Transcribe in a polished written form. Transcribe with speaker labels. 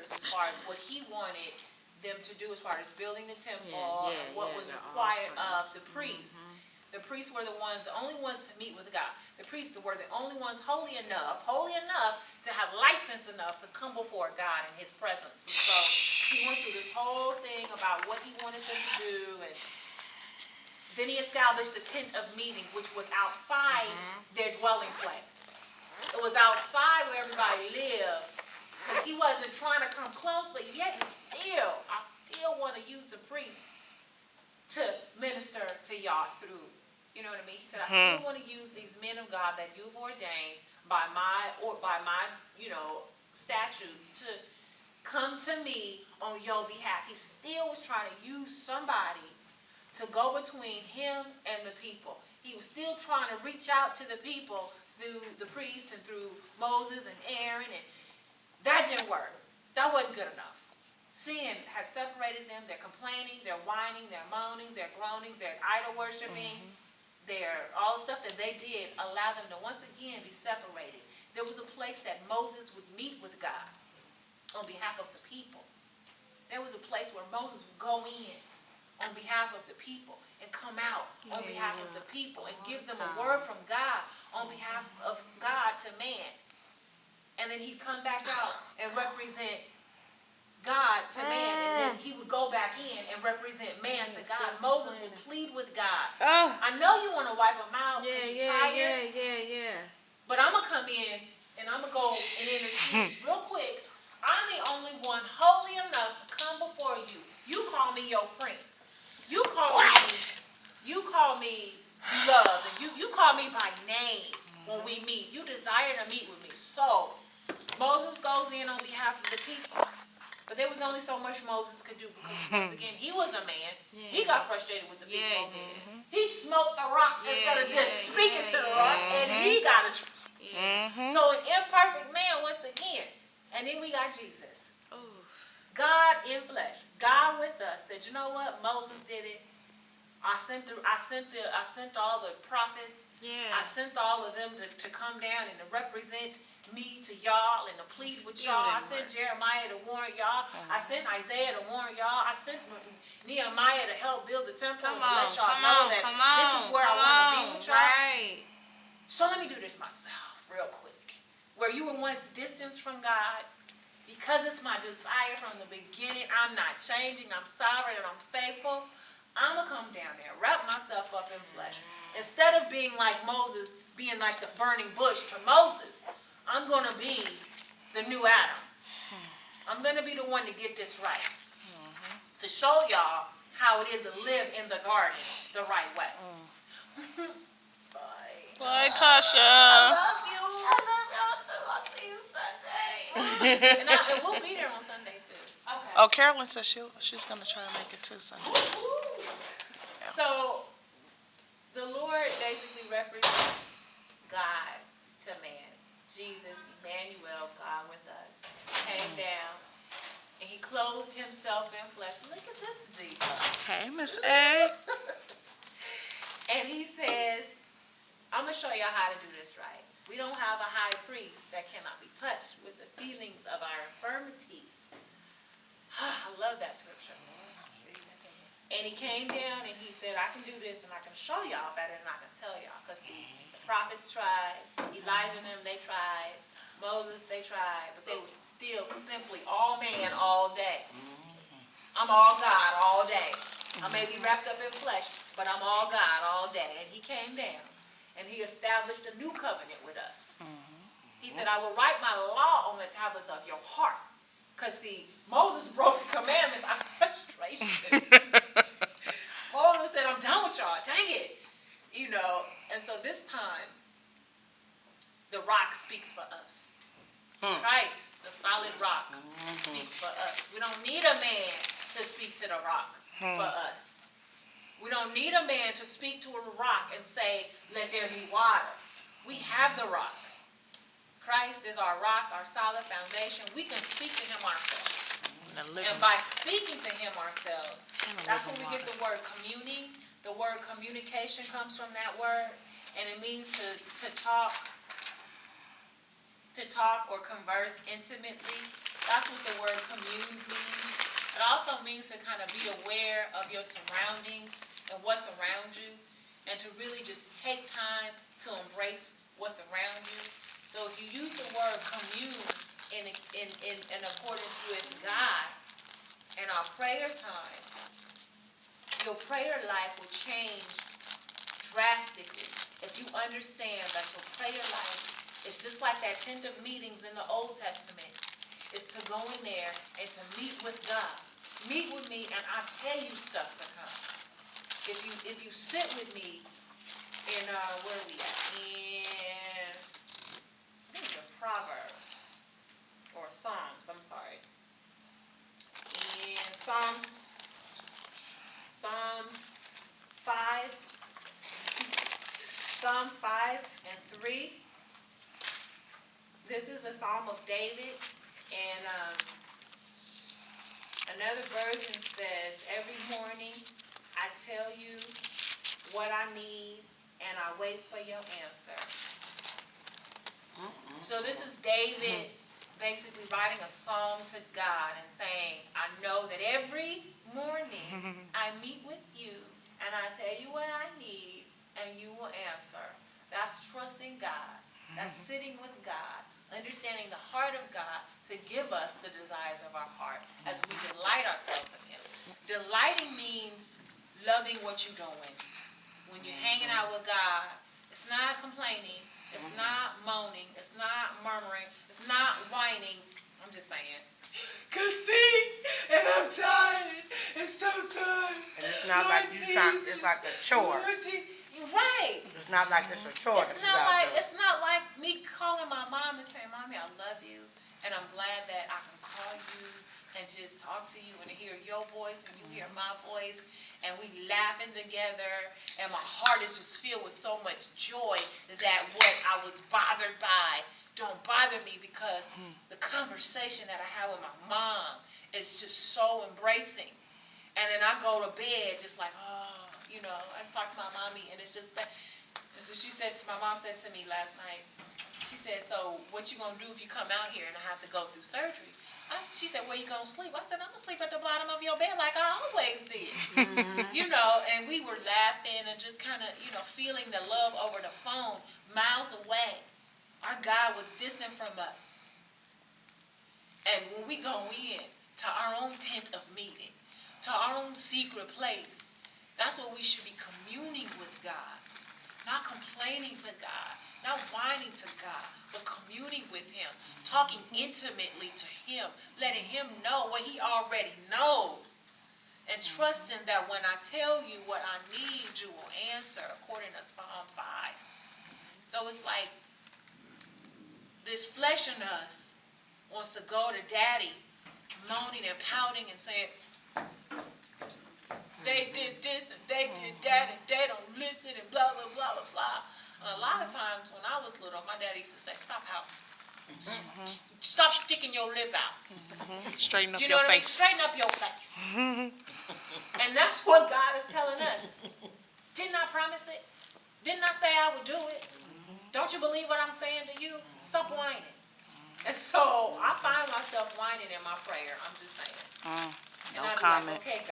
Speaker 1: orders as far as what he wanted them to do as far as building the temple and what was required of the priests. The priests were the only ones to meet with God. The priests were the only ones holy enough to have license enough to come before God in his presence. And so he went through this whole thing about what he wanted them to do, and then he established the tent of meeting, which was outside their dwelling place. It was outside where everybody lived, because he wasn't trying to come close, but yet I still want to use the priest to minister to y'all through. You know what I mean? He said, I still want to use these men of God that you've ordained by my statutes to come to me on your behalf. He still was trying to use somebody to go between him and the people. He was still trying to reach out to the people through the priests and through Moses and Aaron, and that didn't work. That wasn't good enough. Sin had separated them. They're complaining, they're whining, they're moaning, they're groaning, they're idol worshiping. All the stuff that they did allowed them to once again be separated. There was a place that Moses would meet with God on behalf of the people. There was a place where Moses would go in on behalf of the people and come out on behalf of the people and give them a word from God on behalf of God to man. And then he'd come back out and represent God to man, and then he would go back in and represent man to God. Moses would plead with God. I know you want to wipe them out because you're tired. But I'm going to come in and I'm going to go and intercede real quick. I'm the only one holy enough to come before you. You call me your friend. You call me beloved, and you call me by name when we meet. You desire to meet with me. So Moses goes in on behalf of the people. But there was only so much Moses could do because, once again, he was a man. He got frustrated with the people. He smoked the rock instead of just speaking to the rock, and he got it. So an imperfect man once again. And then we got Jesus. God in flesh. God with us said, you know what? Moses did it. I sent all the prophets. I sent all of them to come down and to represent me to y'all and to plead with y'all. I sent Jeremiah to warn y'all. I sent Isaiah to warn y'all. I sent Nehemiah to help build the temple and let y'all know that this is where I want to be with y'all. So let me do this myself real quick. Where you were once distanced from God, because it's my desire from the beginning, I'm not changing, I'm sovereign, and I'm faithful, I'm going to come down there, wrap myself up in flesh. Instead of being like Moses, being like the burning bush to Moses, I'm going to be the new Adam. I'm going to be the one to get this right. To show y'all how it is to live in the garden the right way. Bye.
Speaker 2: Bye, Tasha.
Speaker 1: I love you. I love y'all too. I'll see you Sunday. and we'll be there on Sunday too. Okay.
Speaker 2: Oh, Carolyn said she's going to try to make it too Sunday.
Speaker 1: So, the Lord basically represents God to man. Jesus, Emmanuel, God with us, came down and he clothed himself in flesh. Look at this Zika.
Speaker 2: Hey, Miss A.
Speaker 1: And he says, I'm going to show y'all how to do this right. We don't have a high priest that cannot be touched with the feelings of our infirmities. I love that scripture. And he came down and he said, I can do this and I can show y'all better than I can tell y'all. Because see, the prophets tried, Elijah and them, they tried, Moses, they tried, but they were still simply all man all day. I'm all God all day. I may be wrapped up in flesh, but I'm all God all day. And he came down and he established a new covenant with us. He said, I will write my law on the tablets of your heart. Because, see, Moses broke the commandments out of frustration. Moses said, I'm done with y'all. Dang it. You know, and so this time, the rock speaks for us. Christ, the solid rock, speaks for us. We don't need a man to speak to the rock for us. We don't need a man to speak to a rock and say, let there be water. We have the rock. Christ is our rock, our solid foundation. We can speak to him ourselves. And by speaking to him ourselves, that's when we get the word communing. The word communication comes from that word. And it means to talk or converse intimately That's what the word commune means. It also means to kind of be aware of your surroundings and what's around you, and to really just take time to embrace what's around you. So if you use the word commune in accordance with God and our prayer time, your prayer life will change drastically if you understand that your prayer life is just like that tent of meetings in the Old Testament. It's to go in there and to meet with God. Meet with me and I'll tell you stuff to come. If you sit with me in, where are we at? In, I think it's Proverbs, or Psalms, I'm sorry. In Psalms 5, Psalm 5 and 3. This is the Psalm of David, and another version says, every morning I tell you what I need, and I wait for your answer. So this is David basically writing a song to God and saying, I know that every morning I meet with you, and I tell you what I need, and you will answer. That's trusting God. That's sitting with God, understanding the heart of God to give us the desires of our heart as we delight ourselves in Him. Delighting means loving what you're doing. When you're hanging out with God, it's not complaining, it's not moaning, it's not murmuring, it's not whining. I'm just saying. Cause see, and I'm tired, and so tired.
Speaker 3: And it's not like you trying, it's like a chore.
Speaker 1: Right.
Speaker 3: It's not like it's a chore.
Speaker 1: It's not like me calling my mom and saying, Mommy, I love you, and I'm glad that I can call you and just talk to you and hear your voice and you hear my voice, and we laughing together, and my heart is just filled with so much joy that what I was bothered by don't bother me, because the conversation that I have with my mom is just so embracing. And then I go to bed just like, oh, you know, I just talk to my mommy, and it's just, and so my mom said to me last night, she said, so what you gonna do if you come out here and I have to go through surgery? She said, where you gonna sleep? I said, I'm gonna sleep at the bottom of your bed like I always did. You know, and we were laughing and just kind of, you know, feeling the love over the phone miles away. Our God was distant from us. And when we go in to our own tent of meeting, to our own secret place, that's what we should be communing with God. Not complaining to God, not whining to God, but communing with Him, talking intimately to Him, letting Him know what He already knows, and trusting that when I tell you what I need, you will answer, according to Psalm 5. So it's like this flesh in us wants to go to Daddy, moaning and pouting and saying, they did this and they did that and they don't listen and blah, blah, blah, blah, blah. And a lot of times when I was little, my daddy used to say, stop pouting. Stop sticking your lip out.
Speaker 2: Straighten up
Speaker 1: You know
Speaker 2: your
Speaker 1: what I mean?
Speaker 2: face.
Speaker 1: Straighten up your face. And that's what God is telling us. Didn't I promise it? Didn't I say I would do it? Don't you believe what I'm saying to you? Stop whining. And so I find myself whining in my prayer. I'm just saying.
Speaker 2: No
Speaker 1: And I'd be
Speaker 2: comment.
Speaker 1: like, okay,